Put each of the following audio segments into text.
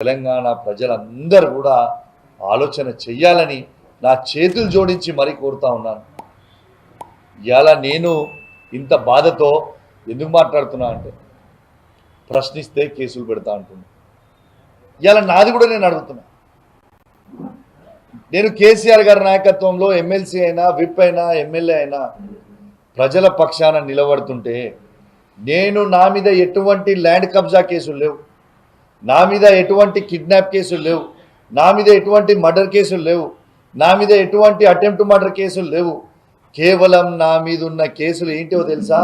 తెలంగాణ ప్రజలందరూ కూడా ఆలోచన చెయ్యాలని నా చేతులు జోడించి మరీ కోరుతా ఉన్నాను. ఇవాళ నేను ఇంత బాధతో ఎందుకు మాట్లాడుతున్నా అంటే ప్రశ్నిస్తే కేసులు పెడతా అంటున్నా. ఇవాళ నాది కూడా నేను అడుగుతున్నా. నేను కేసీఆర్ గారి నాయకత్వంలో ఎమ్మెల్సీ అయినా, విప్ అయినా, ఎమ్మెల్యే అయినా ప్రజల పక్షాన నిలబడుతుంటే నా మీద ఎటువంటి ల్యాండ్ కబ్జా కేసులు లేవు, నా మీద ఎటువంటి కిడ్నాప్ కేసులు లేవు, నా మీద ఎటువంటి మర్డర్ కేసులు లేవు, నా మీద ఎటువంటి అటెంప్ట్ మర్డర్ కేసులు లేవు. కేవలం నా మీద ఉన్న కేసులు ఏంటో తెలుసా?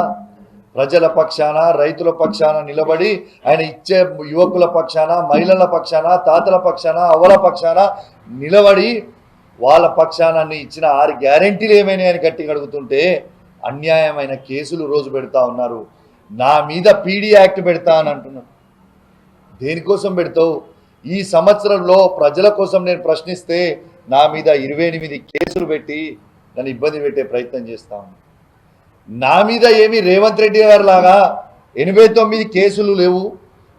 ప్రజల పక్షాన, రైతుల పక్షాన నిలబడి ఆయన ఇచ్చే యువకుల పక్షాన, మహిళల పక్షాన, తాతల పక్షాన, అవ్వల పక్షాన నిలబడి వాళ్ళ పక్షాన ఇచ్చిన 6 గ్యారెంటీలు ఏమైనా అని గట్టిగా అడుగుతుంటే అన్యాయమైన కేసులు రోజు పెడతా ఉన్నారు. నా మీద పీడీ యాక్ట్ పెడతా అని అంటున్నారు. దేనికోసం పెడతావు? ఈ సంవత్సరంలో ప్రజల కోసం నేను ప్రశ్నిస్తే నా మీద 28 కేసులు పెట్టి నన్ను ఇబ్బంది పెట్టే ప్రయత్నం చేస్తాను. నా మీద ఏమి రేవంత్ రెడ్డి గారి లాగా 89 కేసులు లేవు.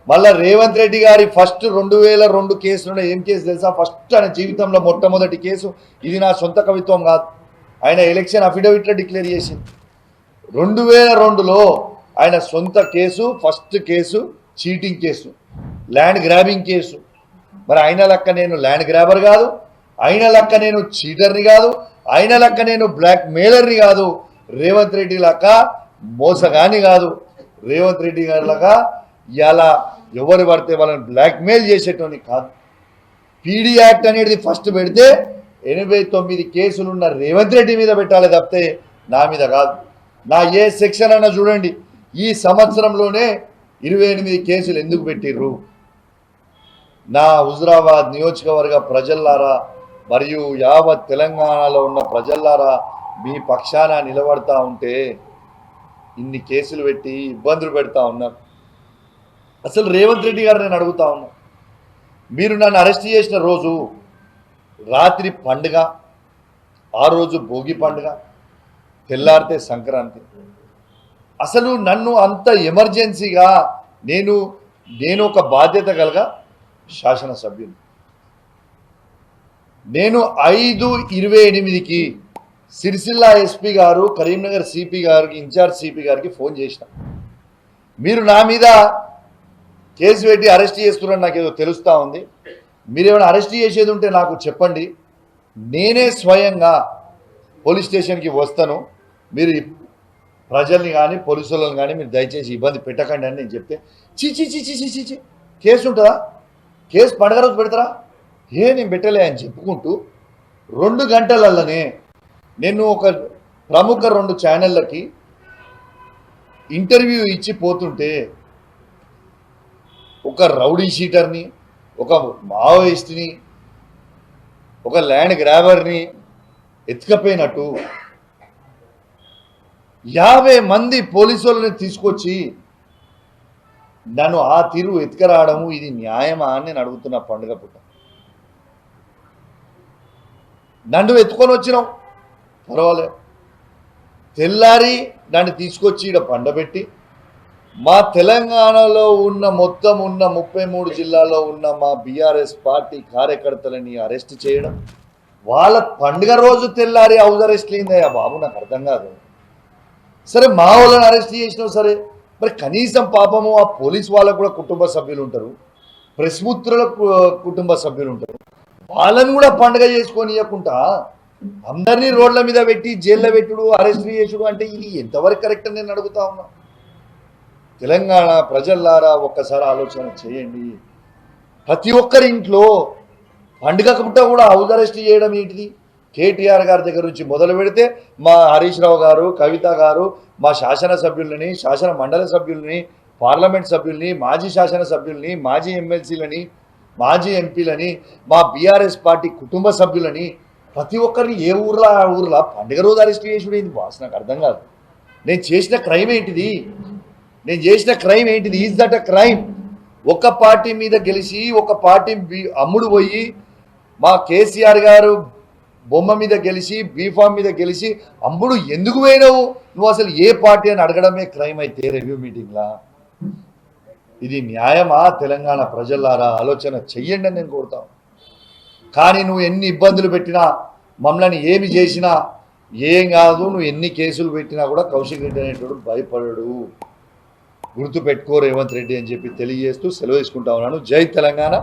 మళ్ళీ రేవంత్ రెడ్డి గారి ఫస్ట్ 2002 కేసులు ఏం కేసు తెలుసా? ఫస్ట్ ఆయన జీవితంలో మొట్టమొదటి కేసు, ఇది నా సొంత కవిత్వం కాదు, ఆయన ఎలక్షన్ అఫిడవిట్లో డిక్లేర్ చేసింది. 2002లో ఆయన సొంత case, first case cheating case, land grabbing case. మరి ఆయన లెక్క నేను ల్యాండ్ గ్రాబర్ కాదు, ఆయన లెక్క నేను చీటర్ని కాదు, ఆయన లెక్క నేను బ్లాక్ మెయిలర్ని కాదు, రేవంత్ రెడ్డి లెక్క మోసగాని కాదు, రేవంత్ రెడ్డి గారి లాగా ఇలా ఎవరు పడితే వాళ్ళని బ్లాక్మెయిల్ చేసేటోని కాదు. పీడీ యాక్ట్ అనేది ఫస్ట్ పెడితే 89 కేసులున్న రేవంత్ రెడ్డి మీద పెట్టాలి తప్పితే నా మీద కాదు. నా ఏ సెక్షన్ అన్నా చూడండి, ఈ సంవత్సరంలోనే 28 కేసులు ఎందుకు పెట్టిర్రు? నా హుజురాబాద్ నియోజకవర్గ ప్రజల్లారా మరియు యావత్ తెలంగాణలో ఉన్న ప్రజల్లారా మీ పక్షాన నిలబడతా ఉంటే ఇన్ని కేసులు పెట్టి ఇబ్బందులు పెడతా ఉన్నారు. అసలు రేవంత్ రెడ్డి గారు నేను అడుగుతా ఉన్నా, మీరు నన్ను అరెస్ట్ చేసిన రోజు రాత్రి పండుగ, ఆ రోజు భోగి పండుగ, తెల్లారితే సంక్రాంతి. అసలు నన్ను అంత ఎమర్జెన్సీగా నేను ఒక బాధ్యత కలగా శాసనసభ్యులు, నేను 5:28కి సిరిసిల్ల ఎస్పీ గారు, కరీంనగర్ సిపి గారికి, ఇన్ఛార్జ్ సిపి గారికి ఫోన్ చేసిన. మీరు నా మీద కేసు పెట్టి అరెస్ట్ చేస్తున్నారని నాకు ఏదో తెలుస్తూ ఉంది, మీరేమైనా అరెస్ట్ చేసేది ఉంటే నాకు చెప్పండి, నేనే స్వయంగా పోలీస్ స్టేషన్కి వస్తాను, మీరు ప్రజల్ని కానీ పోలీసులను కానీ మీరు దయచేసి ఇబ్బంది పెట్టకండి అని నేను చెప్తే, చీ కేసు ఉంటుందా? కేసు పండుగ రోజు పెడతారా? నేను పెట్టలే అని చెప్పుకుంటూ 2 గంటలల్లనే నేను ఒక ప్రముఖ 2 ఛానళ్ళకి ఇంటర్వ్యూ ఇచ్చి పోతుంటే ఒక రౌడీ షీటర్ని, ఒక మావోయిస్ట్ని, ఒక ల్యాండ్ గ్రాబర్ని ఎత్తుకపోయినట్టు 50 మంది పోలీసు వాళ్ళని తీసుకొచ్చి నన్ను ఆ తీరు ఎత్తుకరావడము ఇది న్యాయమా అని నేను అడుగుతున్నా. పండుగ పూట నన్ను ఎత్తుకొని వచ్చినావు, పర్వాలేదు, తెల్లారి నన్ను తీసుకొచ్చి ఇక్కడ పండబెట్టి మా తెలంగాణలో ఉన్న మొత్తం ఉన్న 33 జిల్లాల్లో ఉన్న మా బీఆర్ఎస్ పార్టీ కార్యకర్తలని అరెస్ట్ చేయడం, వాళ్ళ పండుగ రోజు తెల్లారి హౌస్ అరెస్ట్ అయిందయ్యా బాబు, నాకు అర్థం కాదు. సరే మా వాళ్ళని అరెస్ట్ చేసినావు సరే, మరి కనీసం పాపము ఆ పోలీస్ వాళ్ళకు కూడా కుటుంబ సభ్యులు ఉంటారు, ప్రెస్ మిత్రుల కుటుంబ సభ్యులు ఉంటారు, వాళ్ళని కూడా పండుగ చేసుకొని ఇవ్వకుండా అందరినీ రోడ్ల మీద పెట్టి జైల్లో పెట్టుడు, అరెస్ట్ చేసుడు అంటే ఇది ఎంతవరకు కరెక్ట్ అని నేను అడుగుతా ఉన్నా. తెలంగాణ ప్రజల్లారా ఒక్కసారి ఆలోచన చేయండి. ప్రతి ఒక్కరి ఇంట్లో పండుగ పుట్ట కూడా హౌస్ అరెస్ట్ చేయడం ఏంటిది? కేటీఆర్ గారి దగ్గర నుంచి మొదలు పెడితే మా హరీష్ రావు గారు, కవిత గారు, మా శాసనసభ్యులని, శాసన మండలి సభ్యులని, పార్లమెంట్ సభ్యుల్ని, మాజీ శాసనసభ్యుల్ని, మాజీ ఎమ్మెల్సీలని, మాజీ ఎంపీలని, మా బీఆర్ఎస్ పార్టీ కుటుంబ సభ్యులని ప్రతి ఒక్కరిని ఏ ఊర్లో పండుగ రోజు అరెస్ట్ చేసుడేంది బాస్? నాకు అర్థం కాదు. నేను చేసిన క్రైమ్ ఏంటిది? Is that a crime? ఒక పార్టీ మీద గెలిచి ఒక పార్టీ అమ్ముడు పోయి మా కేసీఆర్ గారు బొమ్మ మీద గెలిచి బీఫామ్ మీద గెలిచి అమ్ముడు ఎందుకు పోయినావు నువ్వు, అసలు ఏ పార్టీ అని అడగడమే క్రైమ్ అయితే రివ్యూ మీటింగ్లా? ఇది న్యాయమా? తెలంగాణ ప్రజలారా ఆలోచన చెయ్యండి అని నేను కోరుతాను. కానీ నువ్వు ఎన్ని ఇబ్బందులు పెట్టినా, మమ్మల్ని ఏమి చేసినా ఏం కాదు, నువ్వు ఎన్ని కేసులు పెట్టినా కూడా కౌశిక్ రెడ్డి అనేటోడు భయపడడు. గుర్తు పెట్టుకో రేవంత్ రెడ్డి అని చెప్పి తెలియజేస్తూ సెలవు తీసుకుంటా ఉన్నాను. జై తెలంగాణ.